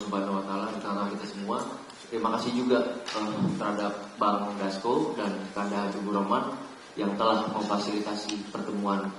Subhanahu wa taala, terutama kita semua. Terima kasih juga terhadap Bang Dasko dan Kanda Habibur Rahman yang telah memfasilitasi pertemuan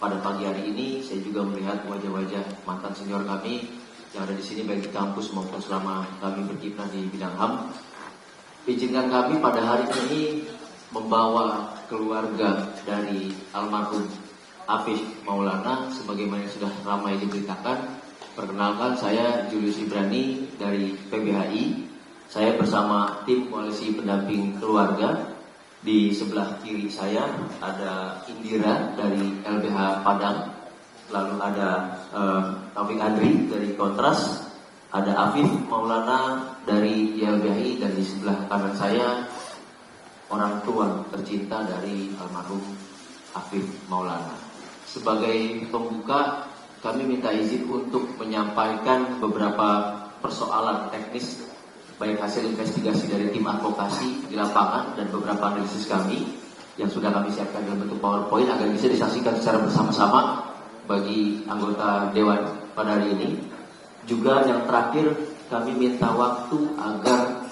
pada pagi hari ini. Saya juga melihat wajah-wajah mantan senior kami yang ada di sini baik di kampus maupun selama kami berkiprah di bidang HAM. Izinkan kami pada hari ini membawa keluarga dari almarhum Afif Maulana sebagaimana yang sudah ramai diberitakan. Perkenalkan, saya Julius Ibrani dari PBHI. Saya bersama tim koalisi pendamping keluarga. Di sebelah kiri saya ada Indira dari LBH Padang, lalu ada Taufik Andri dari Kontras, ada Afif Maulana dari YLBHI, dan di sebelah kanan saya orang tua tercinta dari almarhum Afif Maulana. Sebagai pembuka, kami minta izin untuk menyampaikan beberapa persoalan teknis, baik hasil investigasi dari tim advokasi di lapangan dan beberapa analisis kami yang sudah kami siapkan dalam bentuk PowerPoint agar bisa disaksikan secara bersama-sama bagi anggota Dewan pada hari ini. Juga yang terakhir, kami minta waktu agar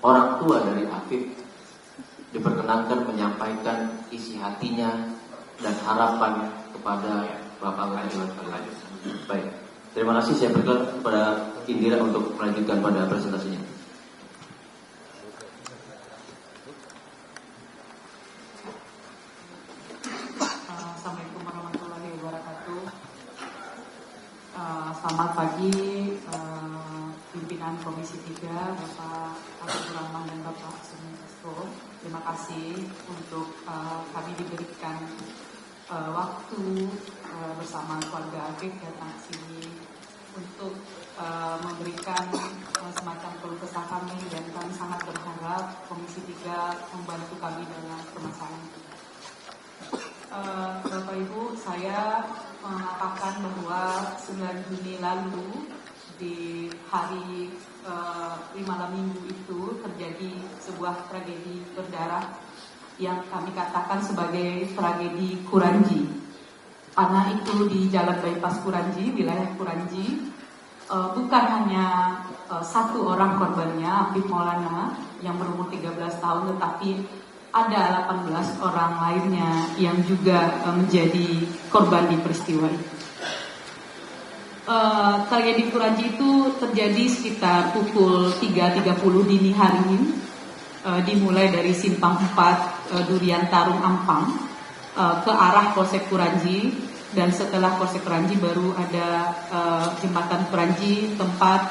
orang tua dari Afif diperkenankan menyampaikan isi hatinya dan harapan kepada Bapak Dewan. Baik, terima kasih. Saya berikan kepada Indira untuk melanjutkan pada presentasinya. Assalamualaikum warahmatullahi wabarakatuh. Selamat pagi pimpinan Komisi 3 Bapak Habibur Rahman dan Bapak Suni Dasko. Terima kasih untuk kami diberikan waktu bersama keluarga Afif datang ke sini untuk memberikan semacam keluh kesah kami, dan kami sangat berharap Komisi 3 membantu kami dalam permasalahan itu. Bapak Ibu, saya mengatakan bahwa 9 Juni lalu di hari di malam minggu itu terjadi sebuah tragedi berdarah yang kami katakan sebagai tragedi Kuranji. Karena itu di Jalan Bypass Kuranji, wilayah Kuranji, bukan hanya satu orang korbannya, Afif Maulana yang berumur 13 tahun, tetapi ada 18 orang lainnya yang juga menjadi korban di peristiwa itu. Tragedi Kuranji itu terjadi sekitar pukul 3.30 dini hari, dimulai dari Simpang 4 Durian Tarung Ampang ke arah Polsek Kuranji, dan setelah Polsek Kuranji baru ada Jembatan Kuranji, tempat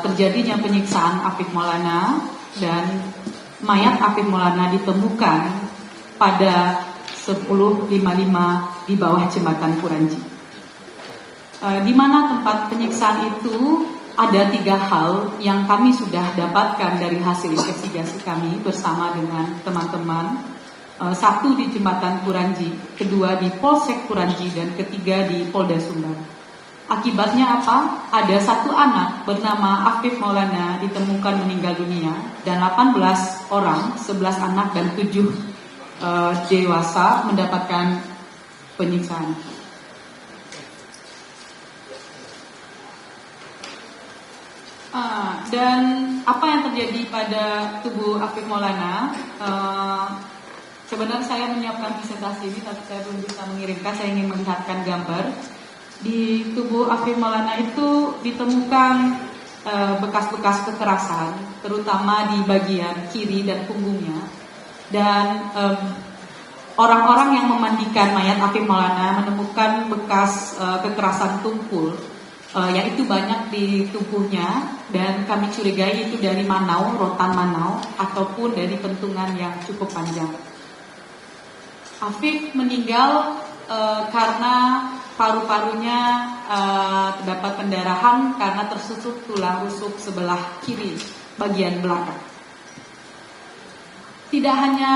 terjadinya penyiksaan Afif Maulana, dan mayat Afif Maulana ditemukan pada 10.55 di bawah Jembatan Kuranji. Di mana tempat penyiksaan itu ada 3 hal yang kami sudah dapatkan dari hasil investigasi kami bersama dengan teman-teman. 1 di Jembatan Kuranji, 2 di Polsek Kuranji, dan 3 di Polda Sumbar. Akibatnya apa? Ada 1 anak bernama Afif Maulana ditemukan meninggal dunia, dan 18 orang, 11 anak dan 7 dewasa mendapatkan penyiksaan. Dan apa yang terjadi pada tubuh Afif Maulana? Sebenarnya saya menyiapkan presentasi ini, tapi saya belum bisa mengirimkan. Saya ingin melihatkan gambar. Di tubuh Afif Maulana itu ditemukan bekas-bekas kekerasan, terutama di bagian kiri dan punggungnya. Dan orang-orang yang memandikan mayat Afif Maulana menemukan bekas kekerasan tumpul, yaitu banyak di tubuhnya, dan kami curigai itu dari manau, rotan manau, ataupun dari pentungan yang cukup panjang. Afif meninggal karena paru-parunya terdapat pendarahan karena tersusuk tulang rusuk sebelah kiri bagian belakang. Tidak hanya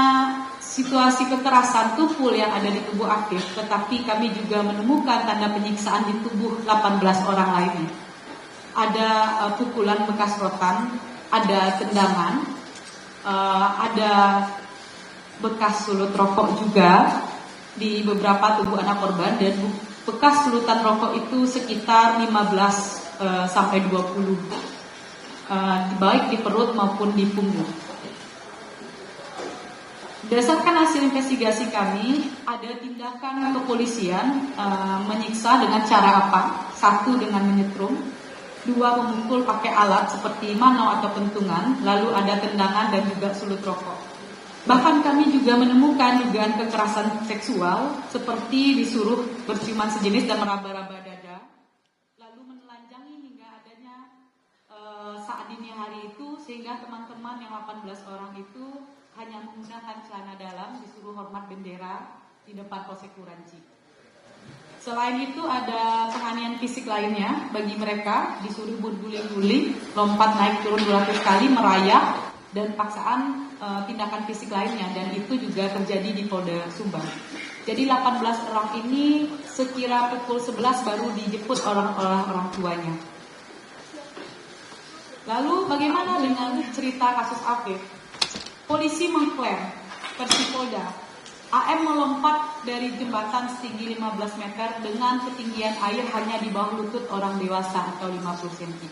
situasi kekerasan tumpul yang ada di tubuh Afif, tetapi kami juga menemukan tanda penyiksaan di tubuh 18 orang lainnya. Ada pukulan bekas rotan, ada tendangan, ada bekas sulut rokok juga di beberapa tubuh anak korban, dan bekas sulutan rokok itu sekitar 15 sampai 20, baik di perut maupun di punggung. Berdasarkan hasil investigasi kami, ada tindakan kepolisian menyiksa dengan cara apa? 1, dengan menyetrum, 2, memukul pakai alat seperti mano atau pentungan, lalu ada tendangan dan juga sulut rokok. Bahkan kami juga menemukan dugaan kekerasan seksual seperti disuruh berciuman sejenis dan meraba-raba dada, lalu menelanjangi hingga adanya saat dini hari itu, sehingga teman-teman yang 18 orang itu hanya menggunakan celana dalam, disuruh hormat bendera di depan Polsek Kuranci. Selain itu ada penganiayaan fisik lainnya bagi mereka, disuruh berguling-guling, lompat naik turun 200 kali, merayap, dan paksaan tindakan fisik lainnya, dan itu juga terjadi di Polda Sumbar. Jadi 18 orang ini sekira pukul 11 baru dijemput orang tuanya. Lalu bagaimana dengan cerita kasus Afif? Polisi mengklaim, versi Polda, AM melompat dari jembatan setinggi 15 meter dengan ketinggian air hanya di bawah lutut orang dewasa atau 50 cm.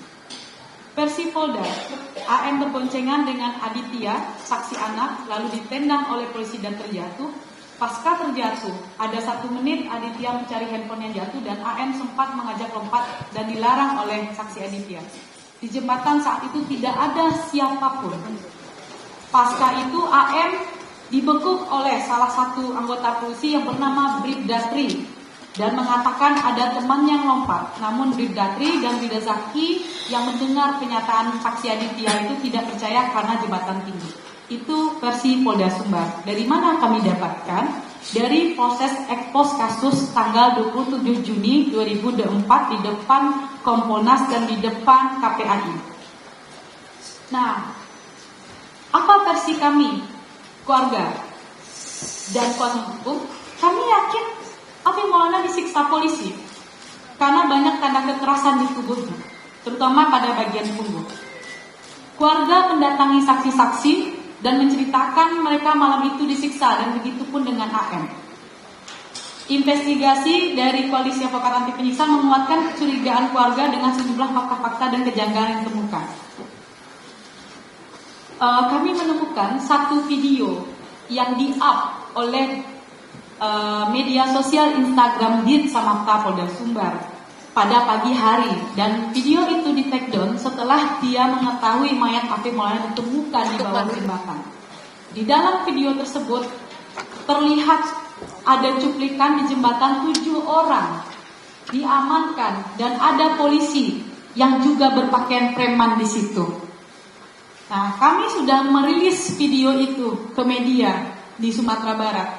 Versi Polda, AM berboncengan dengan Aditya, saksi anak, lalu ditendang oleh polisi dan terjatuh. Pasca terjatuh, ada 1 menit Aditya mencari handphone yang jatuh dan AM sempat mengajak lompat dan dilarang oleh saksi Aditya. Di jembatan saat itu tidak ada siapapun. Pasca itu AM dibekuk oleh salah satu anggota polisi yang bernama Bribda Tri dan mengatakan ada teman yang lompat. Namun Bribda Tri dan Bribda Zaki yang mendengar kenyataan saksi Aditya itu tidak percaya karena jembatan tinggi. Itu versi Polda Sumbar. Dari mana kami dapatkan? Dari proses ekspos kasus tanggal 27 Juni 2004 di depan Kompolnas dan di depan KPAI. Nah, apa versi kami, keluarga dan kuasa hukum? Kami yakin Afif Maulana disiksa polisi karena banyak tanda kekerasan di tubuhnya, terutama pada bagian punggung. Keluarga mendatangi saksi-saksi dan menceritakan mereka malam itu disiksa, dan begitu pun dengan AM. Investigasi dari Koalisi Advokat Anti Penyiksa menguatkan kecurigaan keluarga dengan sejumlah fakta-fakta dan kejanggalan yang ditemukan. Kami menemukan satu video yang di-up oleh media sosial Instagram Dit Samapta Polda Sumbar pada pagi hari, dan video itu di take down setelah dia mengetahui mayat Afif Maulana ditemukan di bawah jembatan. Di dalam video tersebut terlihat ada cuplikan di jembatan 7 orang diamankan dan ada polisi yang juga berpakaian preman di situ. Nah, kami sudah merilis video itu ke media di Sumatera Barat.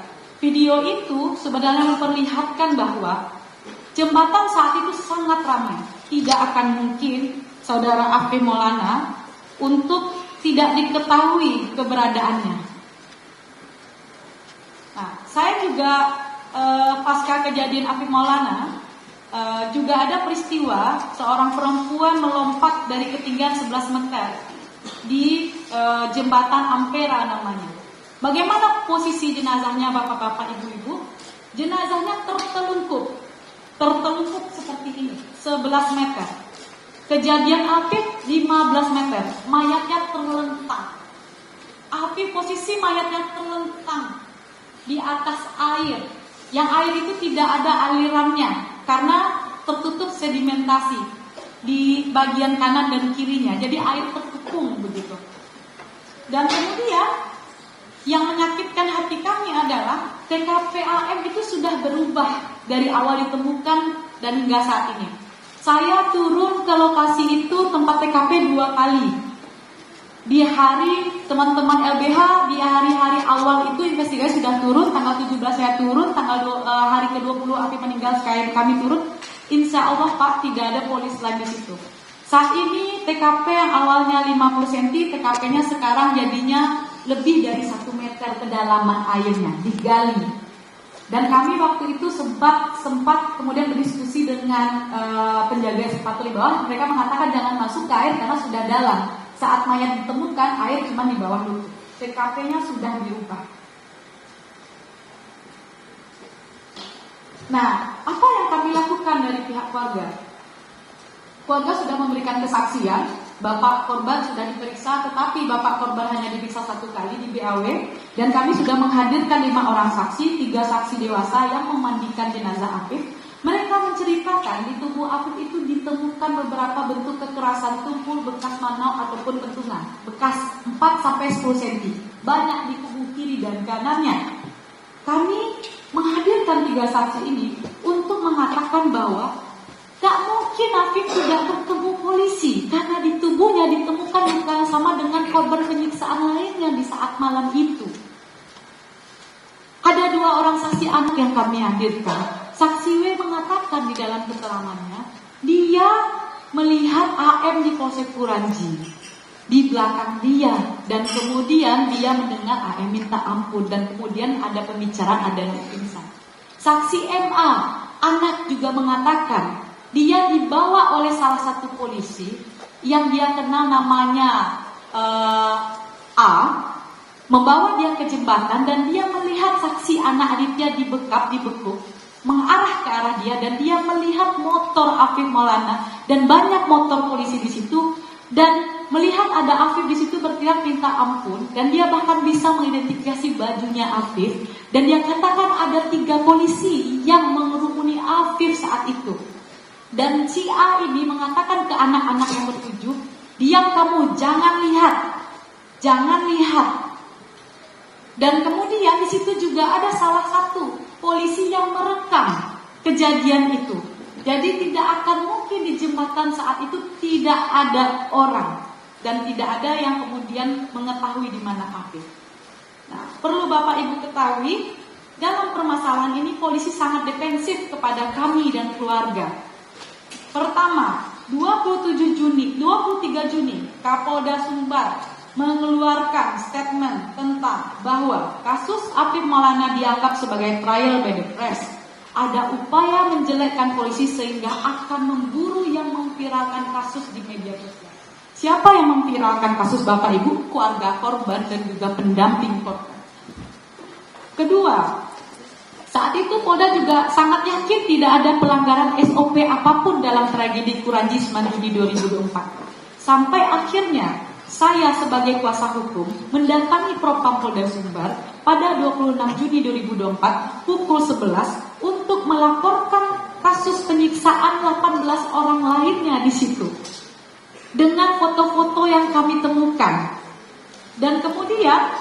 Video itu sebenarnya memperlihatkan bahwa jembatan saat itu sangat ramai. Tidak akan mungkin saudara Afif Maulana untuk tidak diketahui keberadaannya. Nah, saya juga pasca kejadian Afif Maulana juga ada peristiwa seorang perempuan melompat dari ketinggian 11 meter di jembatan Ampera namanya. Bagaimana posisi jenazahnya bapak-bapak, ibu-ibu? Jenazahnya tertelungkup seperti ini, 11 meter. Kejadian Afif 15 meter, mayatnya terlentang. Afif posisi mayatnya terlentang di atas air, yang air itu tidak ada alirannya karena tertutup sedimentasi di bagian kanan dan kirinya, jadi air terkepung begitu. Dan kemudian yang menyakitkan hati kami adalah TKP AM itu sudah berubah dari awal ditemukan dan hingga saat ini. Saya turun ke lokasi itu, tempat TKP 2 kali. Di hari teman-teman LBH, di hari-hari awal itu investigasi sudah turun. Tanggal 17 saya turun, hari ke-20 Afif meninggal kami turun. Insya Allah Pak, tidak ada polis lagi di situ. Saat ini TKP yang awalnya 50 cm, TKP-nya sekarang jadinya lebih dari 1 meter kedalaman airnya, digali. Dan kami waktu itu sempat kemudian berdiskusi dengan penjaga sepatu di bawah. Mereka mengatakan jangan masuk ke air karena sudah dalam. Saat mayat ditemukan, air cuma di bawah lutut. TKP-nya sudah dirubah. Nah, apa yang kami lakukan dari pihak keluarga? Keluarga sudah memberikan kesaksian, bapak korban sudah diperiksa, tetapi bapak korban hanya diperiksa 1 kali di BAW, dan kami sudah menghadirkan 5 orang saksi, 3 saksi dewasa yang memandikan jenazah Afif. Mereka menceritakan di tubuh Afif itu ditemukan beberapa bentuk kekerasan tubuh, bekas manau ataupun pentungan, bekas 4-10 cm, banyak di tubuh kiri dan kanannya. Kami menghadirkan 3 saksi ini untuk mengatakan bahwa tak mungkin Afif tidak bertemu polisi karena di tubuhnya ditemukan luka yang sama dengan korban penyiksaan lainnya di saat malam itu. Ada 2 orang saksi anak yang kami hadirkan. Saksi W mengatakan di dalam keterangannya, dia melihat AM di Polsek Kuranji di belakang dia, dan kemudian dia mendengar AM minta ampun, dan kemudian ada pembicaraan, ada yang pingsan. Saksi MA, anak juga mengatakan dia dibawa oleh salah satu polisi yang dia kenal namanya A, membawa dia ke jembatan, dan dia melihat saksi anak Aditya dibekuk, mengarah ke arah dia, dan dia melihat motor Afif Maulana dan banyak motor polisi di situ, dan melihat ada Afif di situ berteriak minta ampun, dan dia bahkan bisa mengidentifikasi bajunya Afif, dan dia katakan ada 3 polisi yang mengerumuni Afif saat itu. Dan si A ini mengatakan ke anak-anak yang bertujuh, diam kamu, jangan lihat. Dan kemudian di situ juga ada salah satu polisi yang merekam kejadian itu. Jadi tidak akan mungkin di jembatan saat itu tidak ada orang, dan tidak ada yang kemudian mengetahui di mana Afif. Nah, perlu Bapak Ibu ketahui, dalam permasalahan ini polisi sangat defensif kepada kami dan keluarga. Pertama, 23 Juni, Kapolda Sumbar mengeluarkan statement tentang bahwa kasus Afif Maulana dianggap sebagai trial by the press. Ada upaya menjelekkan polisi sehingga akan memburu yang memviralkan kasus di media sosial. Siapa yang memviralkan kasus Bapak Ibu? Keluarga korban dan juga pendamping korban. Kedua, saat itu Polda juga sangat yakin tidak ada pelanggaran SOP apapun dalam tragedi Kuranji 9 Juni 2024. Sampai akhirnya saya sebagai kuasa hukum mendatangi Propam Polda Sumbar pada 26 Juni 2024 pukul 11 untuk melaporkan kasus penyiksaan 18 orang lainnya di situ dengan foto-foto yang kami temukan. Dan kemudian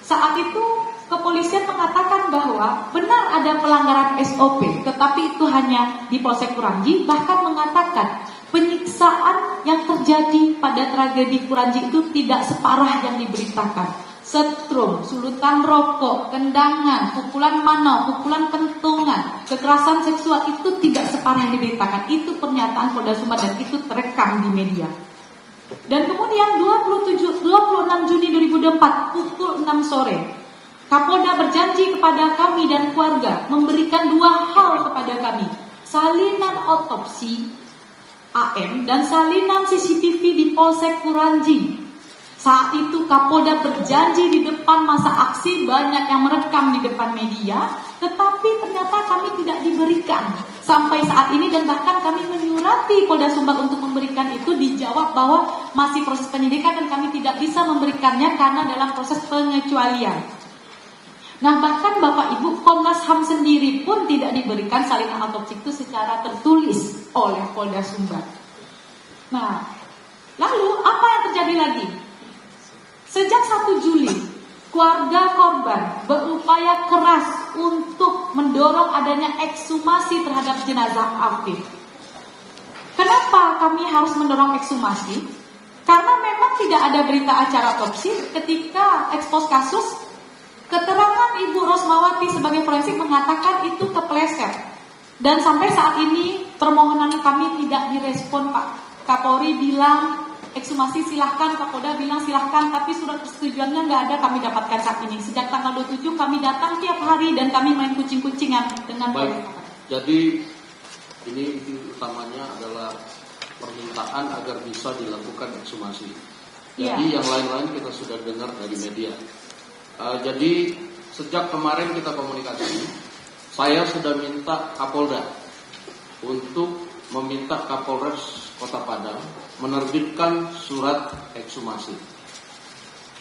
saat itu kepolisian mengatakan bahwa benar ada pelanggaran SOP, tetapi itu hanya di Polsek Kuranji, bahkan mengatakan penyiksaan yang terjadi pada tragedi Kuranji itu tidak separah yang diberitakan. Setrum, sulutan rokok, tendangan, pukulan manau, pukulan kentungan, kekerasan seksual itu tidak separah yang diberitakan. Itu pernyataan Polda Sumbar dan itu terekam di media. Dan kemudian 26 Juni 2024 pukul 6 sore, Kapolda berjanji kepada kami dan keluarga memberikan 2 hal kepada kami: salinan otopsi AM dan salinan CCTV di Polsek Kuranji. Saat itu Kapolda berjanji di depan masa aksi, banyak yang merekam di depan media, tetapi ternyata kami tidak diberikan sampai saat ini, dan bahkan kami menyurati Polda Sumbar untuk memberikan itu, dijawab bahwa masih proses penyidikan dan kami tidak bisa memberikannya karena dalam proses pengecualian. Nah, bahkan Bapak Ibu, Komnas HAM sendiri pun tidak diberikan salinan otopsi itu secara tertulis oleh Polda Sumbar. Nah, lalu apa yang terjadi lagi? Sejak 1 Juli, keluarga korban berupaya keras untuk mendorong adanya ekshumasi terhadap jenazah Afif. Kenapa kami harus mendorong ekshumasi? Karena memang tidak ada berita acara otopsi. Ketika ekspos kasus, keterangan Ibu Rosmawati sebagai forensik mengatakan itu kepleset. Dan sampai saat ini permohonan kami tidak direspon, Pak. Kapolri bilang ekshumasi silahkan, Kapolda bilang silahkan, tapi surat persetujuannya nggak ada kami dapatkan saat ini. Sejak tanggal 27 kami datang tiap hari dan kami main kucing-kucingan dengan baik. Jadi ini utamanya adalah permintaan agar bisa dilakukan ekshumasi. Jadi yang lain-lain kita sudah dengar dari media. Jadi sejak kemarin kita komunikasi, saya sudah minta Kapolda untuk meminta Kapolres Kota Padang menerbitkan surat ekshumasi.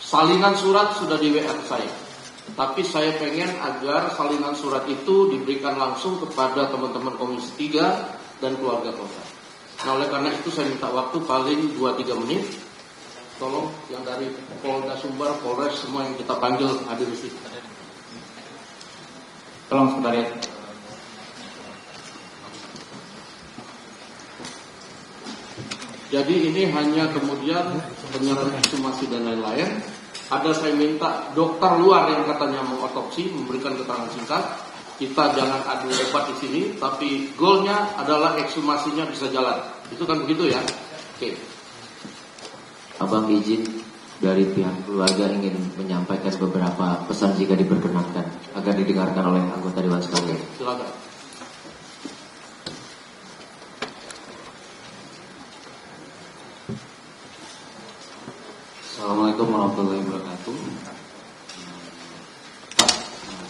Salinan surat sudah di WA saya, tapi saya pengen agar salinan surat itu diberikan langsung kepada teman-teman Komisi 3 dan keluarga kota. Nah, oleh karena itu saya minta waktu paling 2-3 menit. Tolong yang dari Polda Sumbar, Polres, semua yang kita panggil hadir di situ. Tolong sekretariat. Jadi ini hanya kemudian penyerahan ekshumasi dan lain-lain. Ada saya minta dokter luar yang katanya mengotopsi, memberikan keterangan singkat. Kita jangan adu debat di sini, tapi goalnya adalah ekshumasinya bisa jalan. Itu kan begitu ya? Oke. Abang izin dari pihak keluarga ingin menyampaikan beberapa pesan jika diperkenankan agar didengarkan oleh anggota Dewan sekalian. Silakan. Assalamualaikum warahmatullahi wabarakatuh.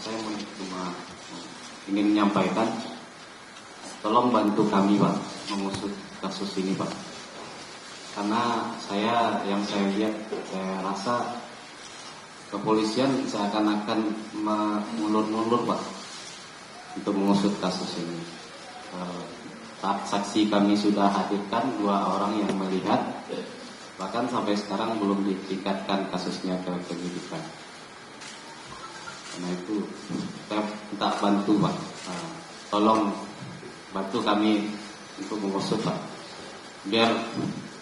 Saya cuma ingin menyampaikan, tolong bantu kami Pak mengusut kasus ini Pak. Karena yang saya lihat, saya rasa kepolisian seakan-akan mengulur-ngulur Pak untuk mengusut kasus ini. Saksi kami sudah hadirkan 2 orang yang melihat, bahkan sampai sekarang belum ditingkatkan kasusnya ke penyidikan. Karena itu saya minta bantu Pak, tolong bantu kami untuk mengusut Pak, biar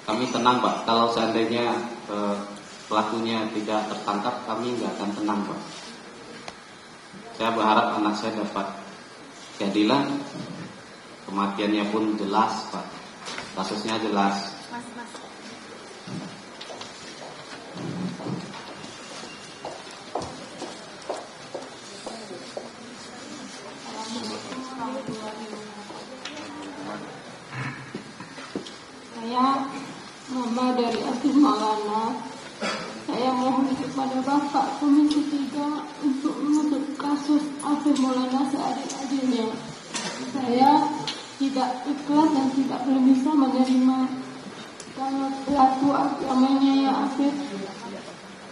kami tenang Pak. Kalau seandainya pelakunya tidak tertangkap, kami nggak akan tenang Pak. Saya berharap anak saya dapat keadilan, kematiannya pun jelas Pak, kasusnya jelas. Saya Mama dari Afif Maulana. Saya mohon kepada Bapak Komisi 3 untuk mengusut kasus Afif Maulana seadil-adilnya. Saya tidak ikhlas dan tidak belum bisa menerima kalau pelaku agamanya ya Afif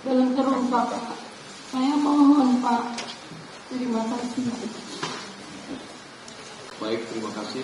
belum terungkap. Saya mohon Pak. Terima kasih. Baik, terima kasih.